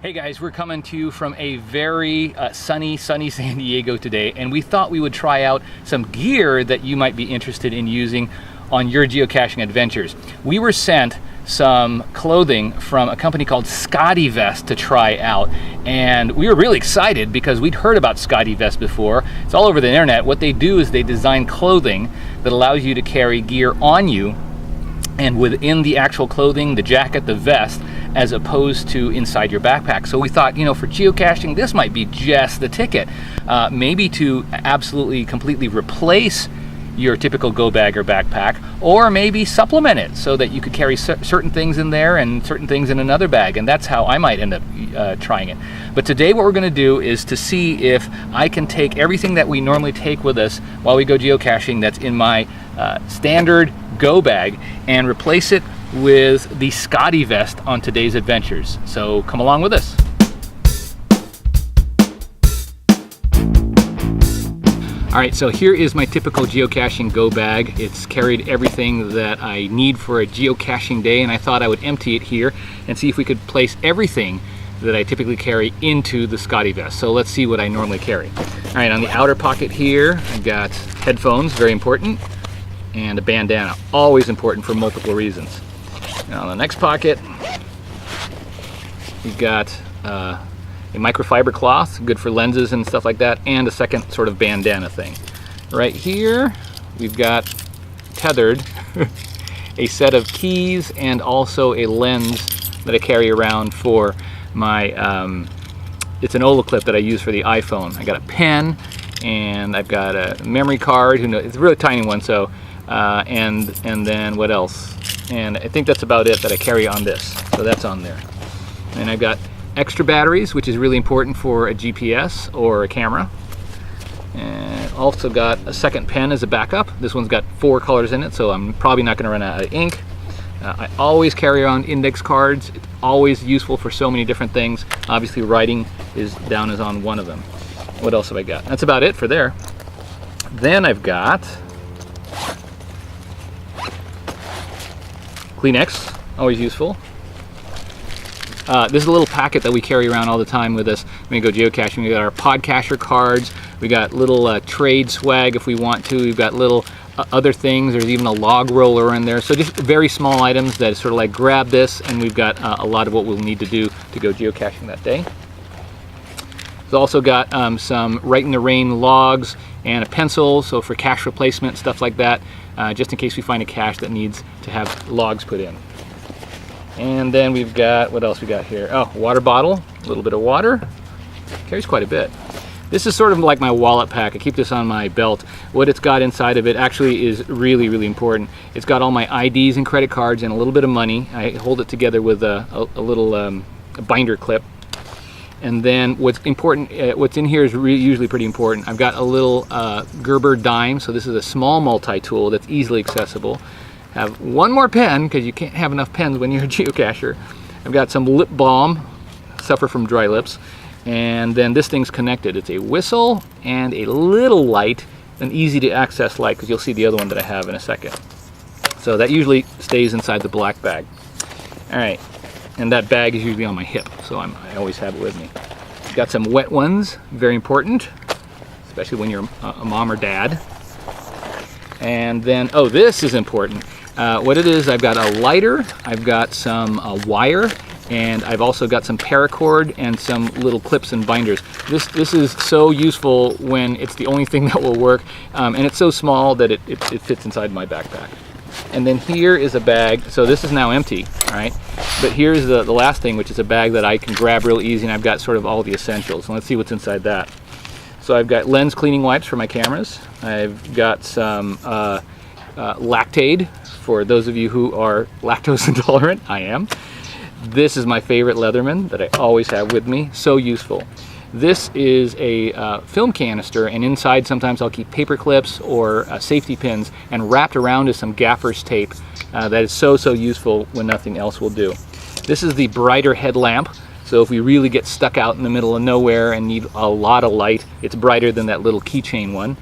Hey guys, we're coming to you from a very sunny San Diego today, and we thought we would try out some gear that you might be interested in using on your geocaching adventures. We were sent some clothing from a company called SCOTTeVEST to try out, and we were really excited because we'd heard about SCOTTeVEST before. It's all over the internet. What they do is they design clothing that allows you to carry gear on you and within the actual clothing, the jacket, the vest, as opposed to inside your backpack. So we thought, you know, for geocaching, this might be just the ticket. Maybe to absolutely, completely replace your typical go bag or backpack, or maybe supplement it so that you could carry certain things in there and certain things in another bag, and that's how I might end up trying it. But today what we're going to do is to see if I can take everything that we normally take with us while we go geocaching that's in my standard go bag and replace it with the SCOTTeVEST on today's adventures. So come along with us. All right, so here is my typical geocaching go bag. It's carried everything that I need for a geocaching day, and I thought I would empty it here and see if we could place everything that I typically carry into the SCOTTeVEST. So let's see what I normally carry. All right, on the outer pocket here, I've got headphones, very important, and a bandana, always important for multiple reasons. And on the next pocket, we've got a microfiber cloth, good for lenses and stuff like that, and a second sort of bandana thing. Right here, we've got tethered a set of keys and also a lens that I carry around for my, it's an Ola clip that I use for the iPhone. I got a pen, and I've got a memory card, it's a really tiny one, so, and then what else? And I think that's about it that I carry on this, so that's on there. And I've got extra batteries, which is really important for a GPS or a camera. And also got a second pen as a backup. This one's got 4 colors in it, so I'm probably not going to run out of ink. I always carry on index cards. It's always useful for so many different things. Obviously writing is down as on one of them. What else have I got? That's about it for there. Then I've got Kleenex, always useful. This is a little packet that we carry around all the time with us when we go geocaching. We got our podcaster cards, we got little trade swag if we want to, we've got little other things, there's even a log roller in there. So just very small items that sort of like grab this, and we've got a lot of what we'll need to do to go geocaching that day. We've also got some Right in the Rain logs and a pencil, so for cache replacement, stuff like that, just in case we find a cache that needs to have logs put in. And then we've got, what else we got here? Oh, water bottle, a little bit of water. Carries quite a bit. This is sort of like my wallet pack. I keep this on my belt. What it's got inside of it actually is really, really important. It's got all my IDs and credit cards and a little bit of money. I hold it together with a little binder clip. And then what's important, what's in here is usually pretty important. I've got a little Gerber dime, so this is a small multi-tool that's easily accessible. Have one more pen, because you can't have enough pens when you're a geocacher. I've got some lip balm, suffer from dry lips, and then this thing's connected. It's a whistle and a little light, an easy to access light, because you'll see the other one that I have in a second. So that usually stays inside the black bag. All right, and that bag is usually on my hip, so I always have it with me. Got some wet ones, very important, especially when you're a mom or dad. And then, oh, this is important. What it is, I've got a lighter, I've got some wire, and I've also got some paracord and some little clips and binders. This is so useful when it's the only thing that will work, and it's so small that it fits inside my backpack. And then here is a bag, so this is now empty, all right? But here's the last thing, which is a bag that I can grab real easy, and I've got sort of all the essentials. And let's see what's inside that. So I've got lens cleaning wipes for my cameras. I've got some Lactaid for those of you who are lactose intolerant. I am. This is my favorite Leatherman that I always have with me. So useful. This is a film canister, and inside sometimes I'll keep paper clips or safety pins, and wrapped around is some gaffer's tape that is so useful when nothing else will do. This is the brighter headlamp. So if we really get stuck out in the middle of nowhere and need a lot of light, it's brighter than that little keychain one.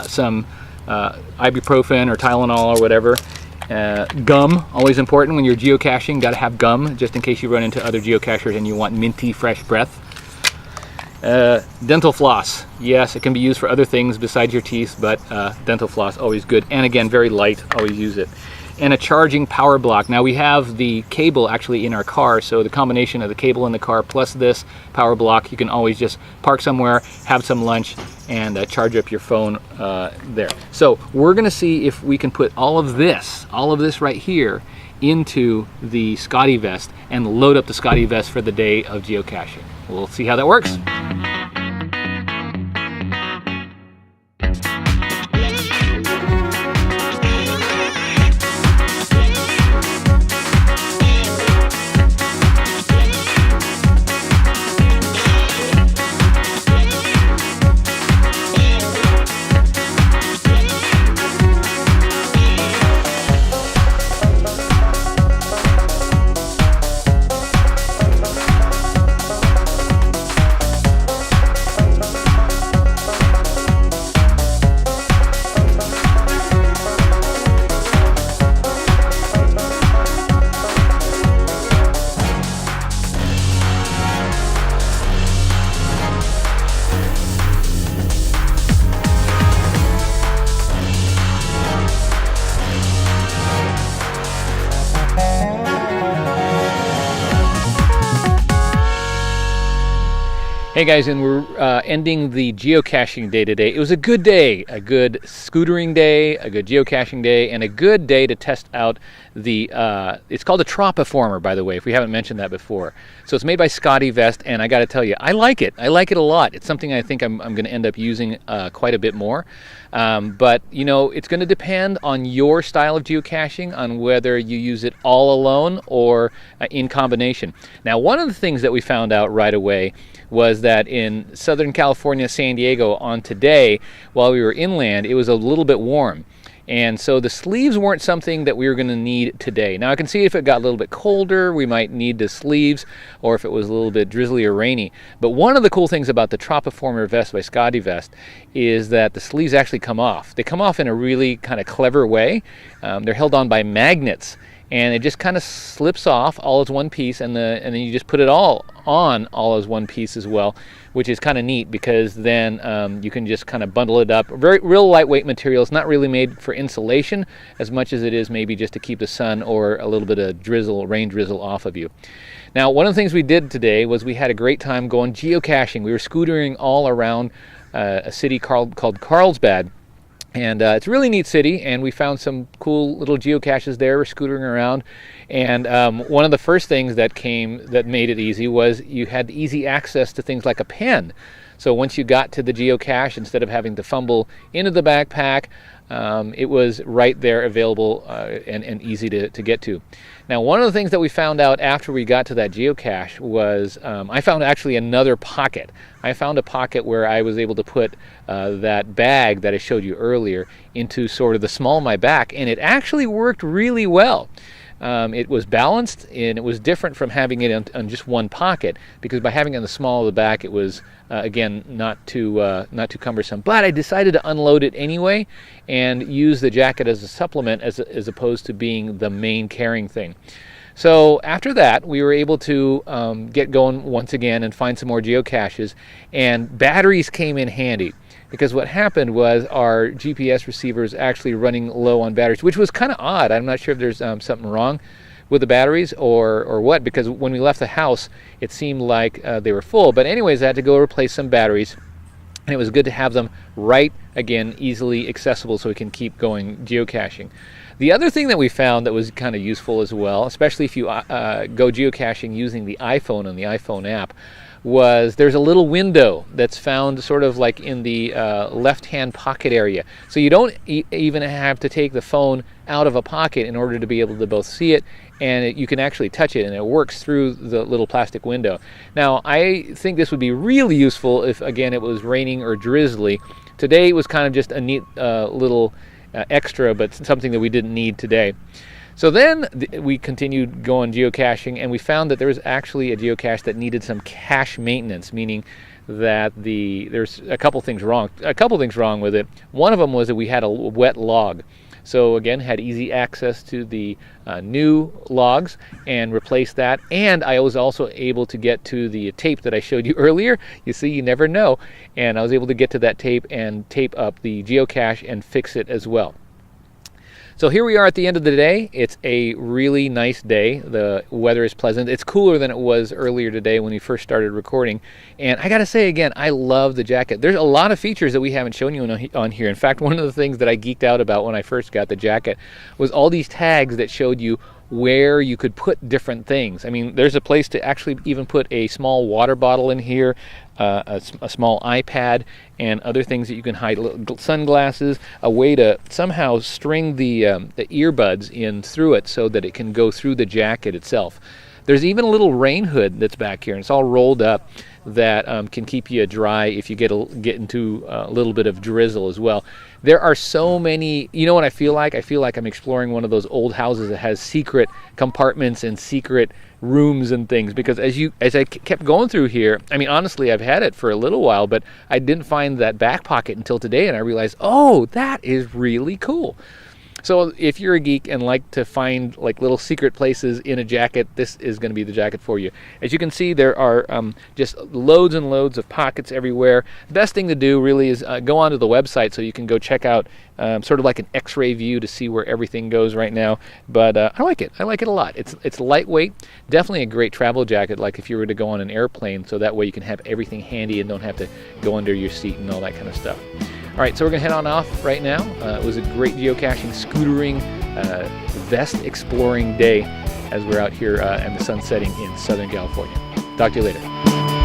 Some ibuprofen or Tylenol or whatever, Gum, always important when you're geocaching. Got to have gum just in case you run into other geocachers and you want minty, fresh breath. Dental floss. Yes, it can be used for other things besides your teeth, but dental floss, always good. And again, very light, always use it. And a charging power block. Now we have the cable actually in our car, so the combination of the cable in the car plus this power block, you can always just park somewhere, have some lunch, and charge up your phone there. So we're gonna see if we can put all of this right here into the SCOTTeVEST and load up the SCOTTeVEST for the day of geocaching. We'll see how that works. Hey guys, and we're ending the geocaching day today. It was a good day, a good scootering day, a good geocaching day, and a good day to test out the, it's called a Tropiformer, by the way, if we haven't mentioned that before. So it's made by SCOTTeVEST, and I gotta tell you, I like it. I like it a lot. It's something I think I'm gonna end up using quite a bit more. But, you know, it's gonna depend on your style of geocaching, on whether you use it all alone or in combination. Now, one of the things that we found out right away was that in Southern California, San Diego, on today, while we were inland, it was a little bit warm. And so the sleeves weren't something that we were going to need today. Now I can see if it got a little bit colder, we might need the sleeves, or if it was a little bit drizzly or rainy. But one of the cool things about the Tropiformer vest by SCOTTeVEST is that the sleeves actually come off. They come off in a really kind of clever way. They're held on by magnets, and it just kind of slips off all as one piece, and then you just put it all on all as one piece as well, which is kind of neat because then you can just kind of bundle it up. Real lightweight material. It's not really made for insulation as much as it is maybe just to keep the sun or a little bit of drizzle, rain drizzle off of you. Now, one of the things we did today was we had a great time going geocaching. We were scootering all around a city called Carlsbad. And it's a really neat city, and we found some cool little geocaches there. We're scootering around, and one of the first things that made it easy was you had easy access to things like a pen. So once you got to the geocache, instead of having to fumble into the backpack, it was right there available and easy to get to. Now, one of the things that we found out after we got to that geocache was I found actually another pocket. I found a pocket where I was able to put that bag that I showed you earlier into sort of the small of my back, and it actually worked really well. It was balanced, and it was different from having it on just one pocket, because by having it on the small of the back, it was again not too cumbersome. But I decided to unload it anyway and use the jacket as a supplement as opposed to being the main carrying thing. So after that, we were able to get going once again and find some more geocaches, and batteries came in handy. Because what happened was our GPS receiver is actually running low on batteries, which was kind of odd. I'm not sure if there's something wrong with the batteries or what, because when we left the house, it seemed like they were full. But anyways, I had to go replace some batteries, and it was good to have them right, again, easily accessible so we can keep going geocaching. The other thing that we found that was kind of useful as well, especially if you go geocaching using the iPhone and the iPhone app, was there's a little window that's found sort of like in the left-hand pocket area. So you don't even have to take the phone out of a pocket in order to be able to both see it, and you can actually touch it, and it works through the little plastic window. Now, I think this would be really useful if, again, it was raining or drizzly. Today it was kind of just a neat little extra, but something that we didn't need today. So then we continued going geocaching, and we found that there was actually a geocache that needed some cache maintenance, meaning that there's a couple things wrong with it. One of them was that we had a wet log. So again, had easy access to the new logs and replaced that. And I was also able to get to the tape that I showed you earlier. You see, you never know. And I was able to get to that tape and tape up the geocache and fix it as well. So here we are at the end of the day. It's a really nice day. The weather is pleasant. It's cooler than it was earlier today when we first started recording. And I gotta say again, I love the jacket. There's a lot of features that we haven't shown you on here. In fact, one of the things that I geeked out about when I first got the jacket was all these tags that showed you where you could put different things. I mean, there's a place to actually even put a small water bottle in here, a small iPad, and other things that you can hide, sunglasses, a way to somehow string the earbuds in through it so that it can go through the jacket itself. There's even a little rain hood that's back here, and it's all rolled up, that can keep you dry if you get into a little bit of drizzle as well. There are so many, you know what I feel like? I feel like I'm exploring one of those old houses that has secret compartments and secret rooms and things, because as I kept going through here, I mean, honestly, I've had it for a little while, but I didn't find that back pocket until today, and I realized, oh, that is really cool. So if you're a geek and like to find like little secret places in a jacket, this is going to be the jacket for you. As you can see, there are just loads and loads of pockets everywhere. The best thing to do really is go onto the website so you can go check out sort of like an x-ray view to see where everything goes right now. But I like it. I like it a lot. It's lightweight, definitely a great travel jacket, like if you were to go on an airplane, so that way you can have everything handy and don't have to go under your seat and all that kind of stuff. All right, so we're going to head on off right now. It was a great geocaching, scootering, vest exploring day as we're out here and the sun setting in Southern California. Talk to you later.